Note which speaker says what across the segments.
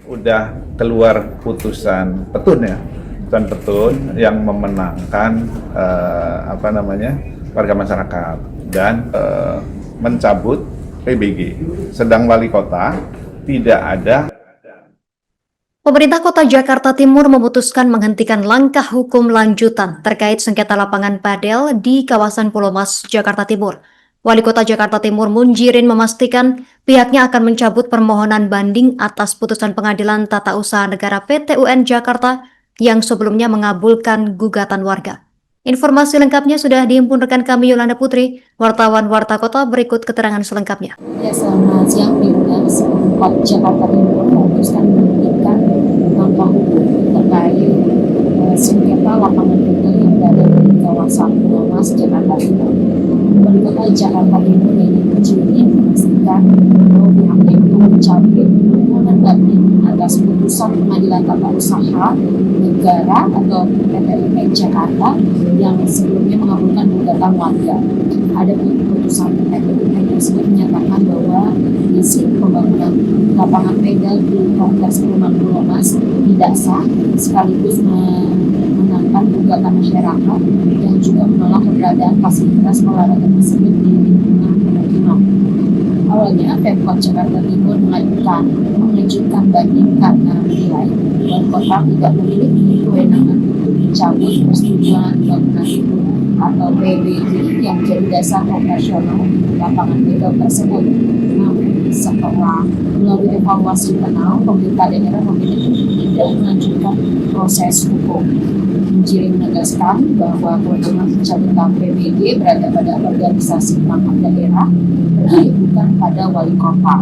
Speaker 1: udah keluar putusan petun ya, putusan petun yang memenangkan warga masyarakat dan mencabut PBG. Sedang wali kota tidak ada.
Speaker 2: Pemerintah Kota Jakarta Timur memutuskan menghentikan langkah hukum lanjutan terkait sengketa lapangan padel di kawasan Pulau Mas, Jakarta Timur. Wali Kota Jakarta Timur Munjirin memastikan pihaknya akan mencabut permohonan banding atas putusan Pengadilan Tata Usaha Negara PT UN Jakarta yang sebelumnya mengabulkan gugatan warga. Informasi lengkapnya sudah dihimpun rekan kami Yolanda Putri, wartawan Warta Kota. Berikut keterangan selengkapnya.
Speaker 3: Ya, selamat siang, Pemkot Jakarta Timur memutuskan menghentikan langkah hukum terkait sengketa lapangan padel yang berada di kawasan Pulau Mas, Jakarta Timur. Wali Kota Jakarta Timur Yeni Munjirin memastikan bahwa pihaknya itu mencabut permohonan banding atas putusan Pengadilan Tata Usaha Negara atau PT UN Jakarta yang sebelumnya mengabulkan gugatan warga. Ada putusan PT UN tersebut menyatakan bahwa isi pembangunan lapangan padel di kompleks perumahan Pulau Mas tidak sah, sekaligus menangkan gugatan masyarakat yang juga menolak keberadaan fasilitas olahraga tersebut di lingkungan pemukiman. Awalnya, Pemkot Jakarta Timur mengajukan banding karena menilai wali kota tidak memiliki kewenangan untuk mencabut persetujuan bangunan itu atau PBG yang menjadi dasar operasional lapangan padel tersebut. Namun, setelah melalui evaluasi internal, pemerintah daerah memilih tidak melanjutkan proses hukum. Munjirin menegaskan bahwa kewenangan pencabutan PBG berada pada organisasi perangkat daerah, bukan pada wali kota.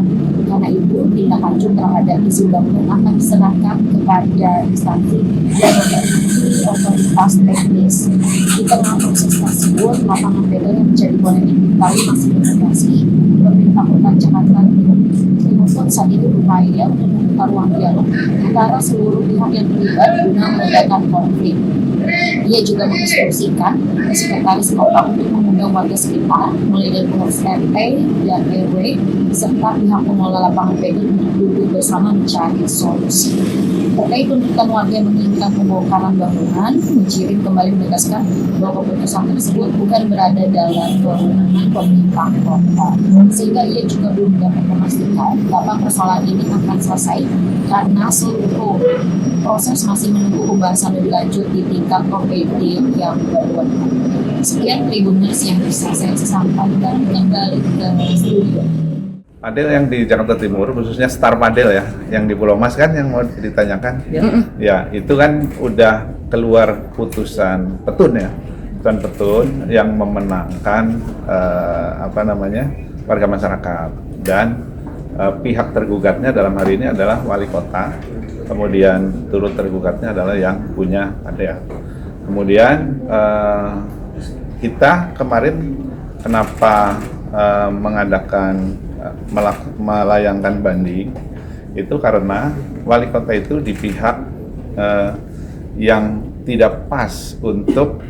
Speaker 3: Karena itu, tindak lanjut terhadap isi bangunan akan diserahkan kepada instansi yang memiliki otoritas teknis. Di tengah proses tersebut, lapangan padel yang menjadi polemik diketahui masih beroperasi. Pemerintah Kota Jakarta Timur pun saat itu berupaya untuk membuka ruang dialog antara seluruh pihak yang terlibat guna meredakan konflik. Ia juga menginstruksikan sekretaris kota untuk mengundang warga sekitar, mulai dari pengurus RT dan RW, serta pihak pengelola lapangan padel untuk duduk bersama mencari solusi. Terkait tuntutan warga yang menginginkan pembongkaran bangunan, Munjirin kembali menegaskan bahwa keputusan tersebut bukan berada dalam kewenangan pemerintah kota, sehingga ia juga belum dapat memastikan kapan persoalan ini akan selesai karena seluruh proses masih menunggu pembahasan lebih lanjut di tingkat OPD yang berwenang. Sekian Tribuners yang bisa saya sampaikan, kembali ke studio.
Speaker 1: Padel yang di Jakarta Timur, khususnya Star Padel ya, yang di Pulau Mas kan yang mau ditanyakan. Ya, itu kan udah keluar putusan petun ya, putusan petun yang memenangkan warga masyarakat dan pihak tergugatnya dalam hari ini adalah wali kota, kemudian turut tergugatnya adalah yang punya padel. Kemudian kita kemarin kenapa melayangkan banding itu karena wali kota itu di pihak yang tidak pas untuk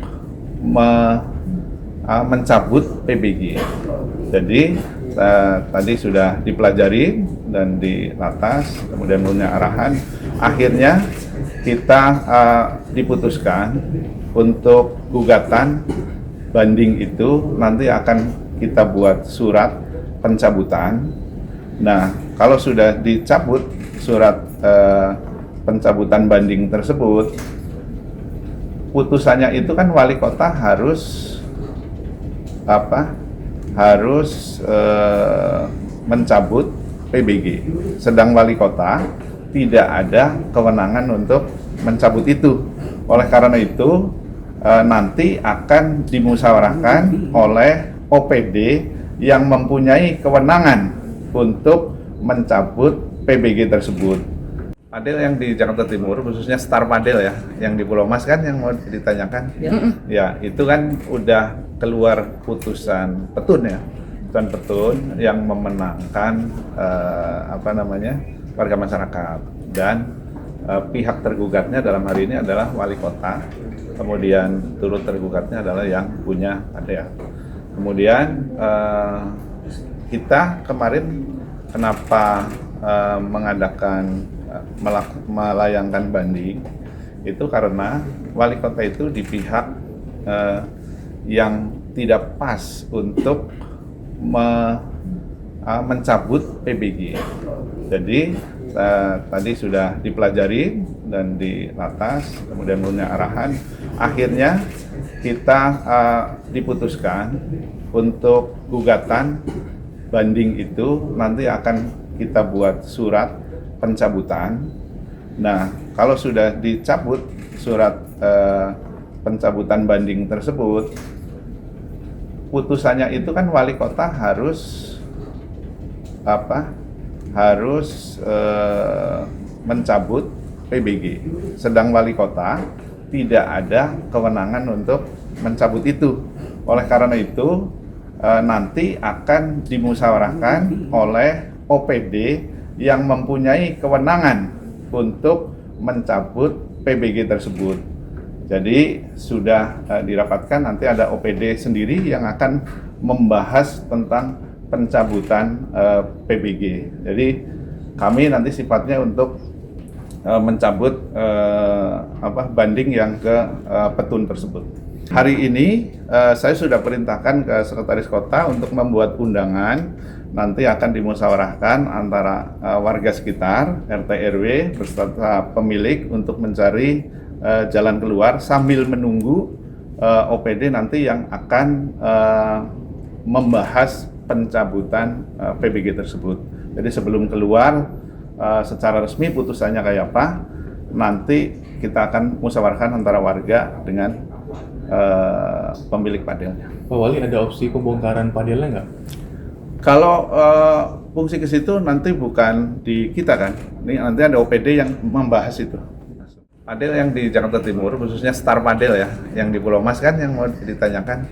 Speaker 1: mencabut PBG. Jadi tadi sudah dipelajari dan dilatas, kemudian punya arahan. Akhirnya kita diputuskan untuk gugatan banding itu nanti akan kita buat surat pencabutan. Nah, kalau sudah dicabut surat pencabutan banding tersebut, putusannya itu kan wali kota harus mencabut PBG. Sedang wali kota tidak ada kewenangan untuk mencabut itu. Oleh karena itu nanti akan dimusyawarahkan oleh OPD yang mempunyai kewenangan untuk mencabut PBG tersebut. Padel yang di Jakarta Timur, khususnya Star Padel ya, yang di Pulau Mas kan yang mau ditanyakan. Ya, itu kan udah keluar putusan petun ya, putusan petun yang memenangkan warga masyarakat dan pihak tergugatnya dalam hari ini adalah wali kota, kemudian turut tergugatnya adalah yang punya padel. Kemudian kita kemarin kenapa melayangkan banding itu karena wali kota itu di pihak yang tidak pas untuk mencabut PBG. Jadi tadi sudah dipelajari dan dilatas, kemudian punya arahan. Akhirnya kita diputuskan untuk gugatan banding itu nanti akan kita buat surat pencabutan. Nah, kalau sudah dicabut surat pencabutan banding tersebut, putusannya itu kan wali kota harus mencabut PBG. Sedang wali kota tidak ada kewenangan untuk mencabut itu. Oleh karena itu nanti akan dimusyawarahkan oleh OPD yang mempunyai kewenangan untuk mencabut PBG tersebut. Jadi sudah dirapatkan, nanti ada OPD sendiri yang akan membahas tentang pencabutan PBG. Jadi kami nanti sifatnya untuk mencabut banding yang ke petun tersebut. Hari ini saya sudah perintahkan ke Sekretaris Kota untuk membuat undangan, nanti akan dimusyawarahkan antara warga sekitar, RT RW beserta pemilik untuk mencari jalan keluar sambil menunggu OPD nanti yang akan membahas pencabutan PBG tersebut. Jadi sebelum keluar secara resmi putusannya kayak apa, nanti kita akan musyawarahkan antara warga dengan pemilik padelnya.
Speaker 4: Pak Wali, ada opsi pembongkaran padelnya nggak?
Speaker 1: Kalau fungsi ke situ nanti bukan di kita kan, ini nanti ada OPD yang membahas itu. Padel yang di Jakarta Timur, khususnya Star Padel ya, yang di Pulau Mas kan yang mau ditanyakan.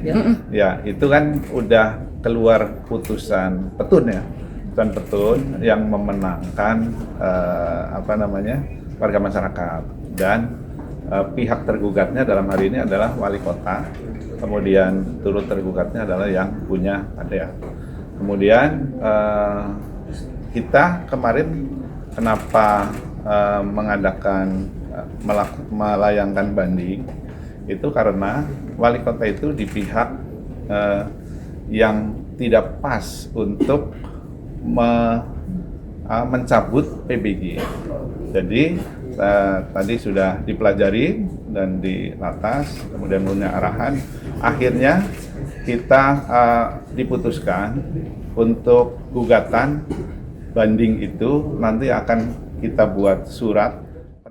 Speaker 1: Ya, itu kan udah keluar putusan petun ya, putusan petun yang memenangkan warga masyarakat, dan pihak tergugatnya dalam hari ini adalah wali kota, kemudian turut tergugatnya adalah yang punya padel. Kemudian kita kemarin kenapa mengadakan melayangkan banding itu karena wali kota itu di pihak yang tidak pas untuk mencabut PBG. Jadi tadi sudah dipelajari dan dilatas, kemudian punya arahan. Akhirnya kita diputuskan untuk gugatan banding itu nanti akan kita buat surat